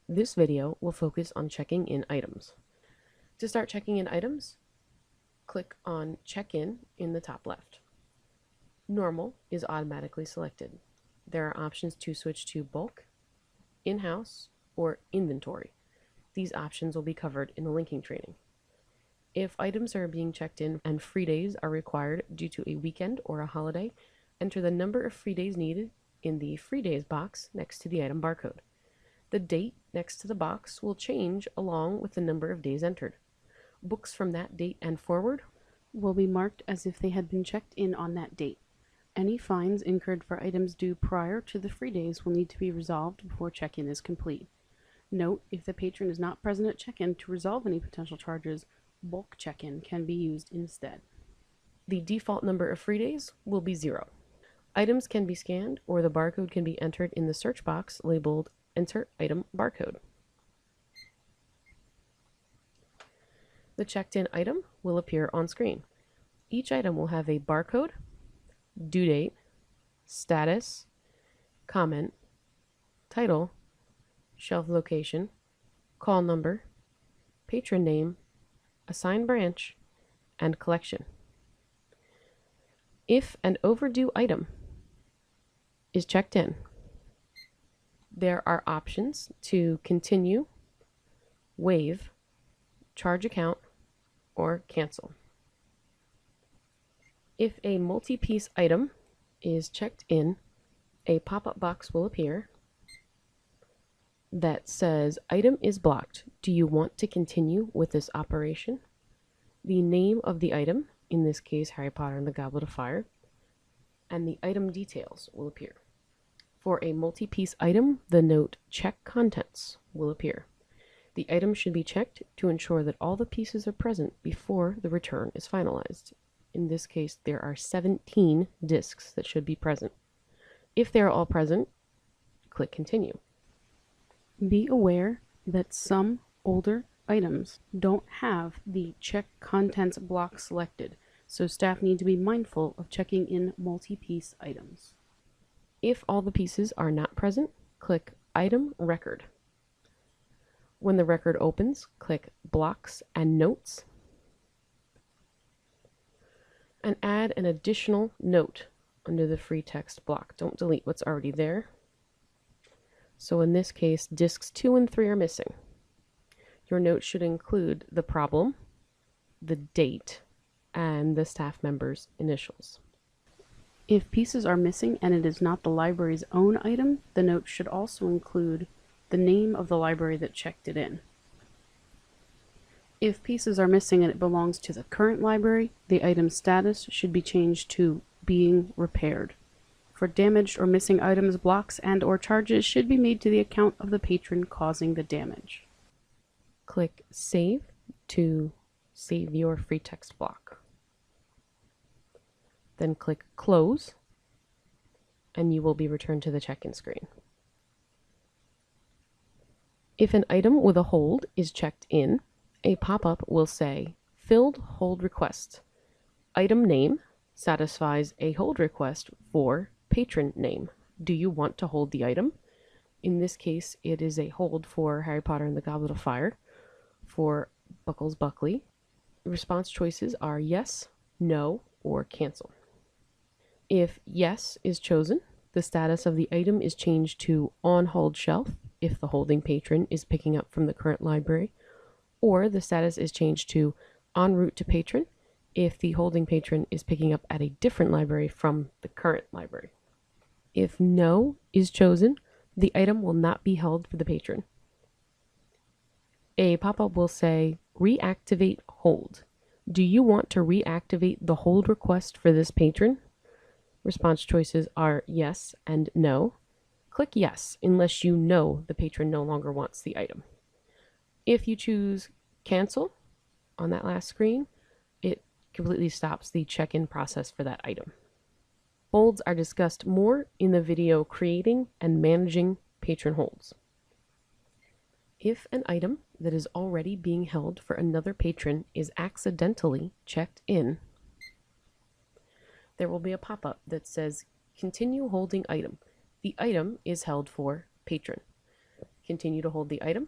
This video will focus on checking in items. To start checking in items, click on Check In the top left. Normal is automatically selected. There are options to switch to bulk, in-house, or inventory. These options will be covered in the linking training. If items are being checked in and free days are required due to a weekend or a holiday, enter the number of free days needed in the free days box next to the item barcode. The date next to the box will change along with the number of days entered. Books from that date and forward will be marked as if they had been checked in on that date. Any fines incurred for items due prior to the free days will need to be resolved before check-in is complete. Note, if the patron is not present at check-in to resolve any potential charges, bulk check-in can be used instead. The default number of free days will be 0. Items can be scanned or the barcode can be entered in the search box labeled Enter Item Barcode. The checked-in item will appear on screen. Each item will have a barcode, due date, status, comment, title, shelf location, call number, patron name, assigned branch, and collection. If an overdue item is checked in, there are options to continue, waive, charge account, or cancel. If a multi-piece item is checked in, a pop-up box will appear that says, "Item is blocked. Do you want to continue with this operation?" The name of the item, in this case Harry Potter and the Goblet of Fire, and the item details will appear. For a multi-piece item, the note "Check Contents" will appear. The item should be checked to ensure that all the pieces are present before the return is finalized. In this case, there are 17 discs that should be present. If they are all present, click Continue. Be aware that some older items don't have the Check Contents block selected, so staff need to be mindful of checking in multi-piece items. If all the pieces are not present, click Item Record. When the record opens, click Blocks and Notes, and add an additional note under the free text block. Don't delete what's already there. So in this case, discs 2 and 3 are missing. Your note should include the problem, the date, and the staff member's initials. If pieces are missing and it is not the library's own item, the note should also include the name of the library that checked it in. If pieces are missing and it belongs to the current library, the item's status should be changed to being repaired. For damaged or missing items, blocks and/or charges should be made to the account of the patron causing the damage. Click Save to save your free text block. Then click Close, and you will be returned to the check-in screen. If an item with a hold is checked in, a pop-up will say, "Filled hold request. Item name satisfies a hold request for patron name. Do you want to hold the item?" In this case, it is a hold for Harry Potter and the Goblet of Fire for Buckles Buckley. Response choices are yes, no, or cancel. If yes is chosen, the status of the item is changed to on hold shelf if the holding patron is picking up from the current library, or the status is changed to en route to patron if the holding patron is picking up at a different library from the current library. If no is chosen, the item will not be held for the patron. A pop-up will say, "Reactivate hold. Do you want to reactivate the hold request for this patron?" Response choices are yes and no. Click yes unless you know the patron no longer wants the item. If you choose cancel on that last screen, it completely stops the check-in process for that item. Holds are discussed more in the video Creating and Managing Patron Holds. If an item that is already being held for another patron is accidentally checked in, there will be a pop-up that says "Continue holding item. The item is held for patron." continue to hold the item.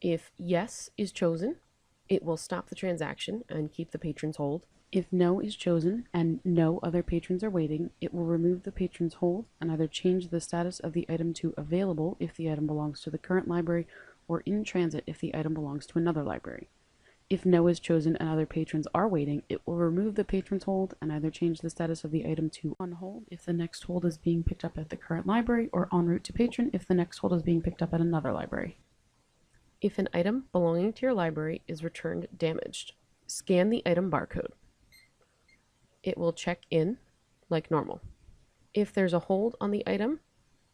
If yes is chosen, it will stop the transaction and keep the patron's hold. If no is chosen and no other patrons are waiting, it will remove the patron's hold and either change the status of the item to available if the item belongs to the current library, or in transit if the item belongs to another library. If no is chosen and other patrons are waiting, it will remove the patron's hold and either change the status of the item to on hold if the next hold is being picked up at the current library, or en route to patron if the next hold is being picked up at another library. If an item belonging to your library is returned damaged, scan the item barcode. It will check in like normal. If there's a hold on the item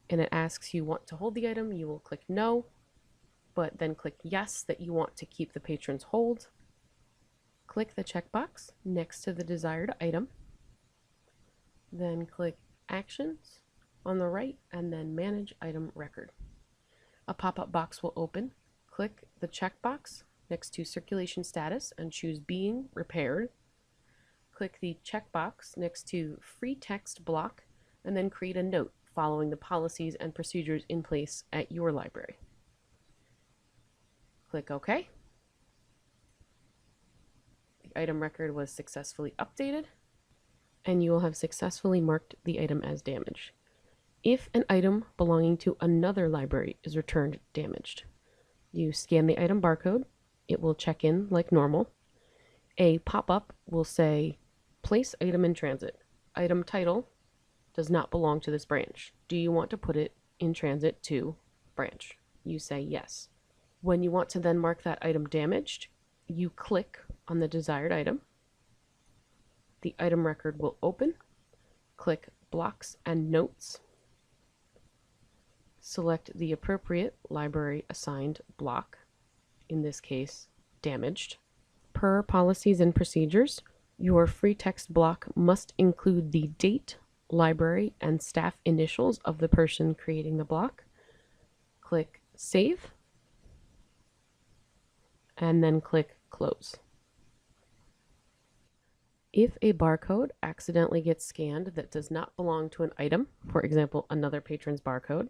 and it asks you want to hold the item, you will click no, but then click yes that you want to keep the patron's hold. Click the checkbox next to the desired item, then click Actions on the right and then Manage Item Record. A pop-up box will open. Click the checkbox next to Circulation Status and choose Being Repaired. Click the checkbox next to Free Text Block and then create a note following the policies and procedures in place at your library. Click OK. The item record was successfully updated, and you will have successfully marked the item as damaged. If an item belonging to another library is returned damaged, you scan the item barcode. It will check in like normal. A pop-up will say, place item in transit. Item title does not belong to this branch. Do you want to put it in transit to branch? You say yes. When you want to then mark that item damaged, you click on the desired item. The item record will open. Click Blocks and Notes. Select the appropriate library assigned block, in this case, damaged. Per policies and procedures, your free text block must include the date, library, and staff initials of the person creating the block. Click Save, and then click Close. If a barcode accidentally gets scanned that does not belong to an item, for example, another patron's barcode,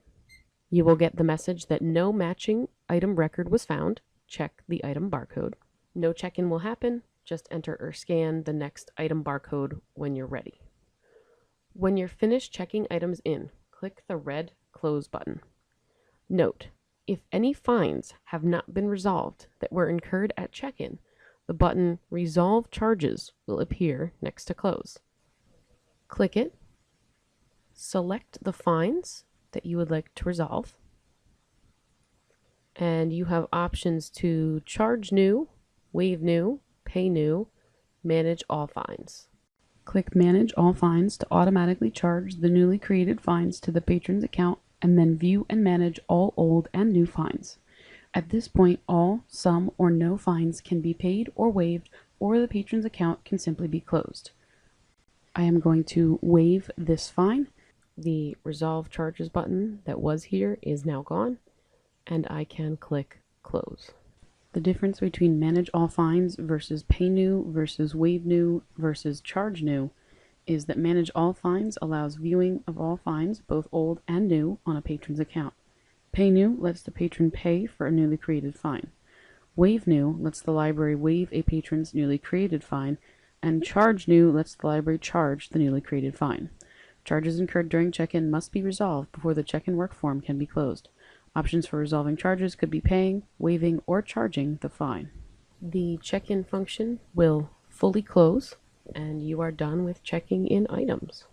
you will get the message that no matching item record was found. Check the item barcode. No check-in will happen. Just enter or scan the next item barcode when you're ready. When you're finished checking items in, click the red Close button. Note, if any fines have not been resolved that were incurred at check-in, the button Resolve Charges will appear next to Close. Click it. Select the fines that you would like to resolve, and you have options to charge new, waive new, pay new, manage all fines. Click Manage All Fines to automatically charge the newly created fines to the patron's account, and then view and manage all old and new fines. At this point, all, some, or no fines can be paid or waived, or the patron's account can simply be closed. I am going to waive this fine. The Resolve Charges button that was here is now gone, and I can click Close. The difference between Manage All Fines versus Pay New versus Waive New versus Charge New is that Manage All Fines allows viewing of all fines, both old and new, on a patron's account. Pay New lets the patron pay for a newly created fine. Waive New lets the library waive a patron's newly created fine, and Charge New lets the library charge the newly created fine. Charges incurred during check-in must be resolved before the check-in work form can be closed. Options for resolving charges could be paying, waiving, or charging the fine. The check-in function will fully close, and you are done with checking in items.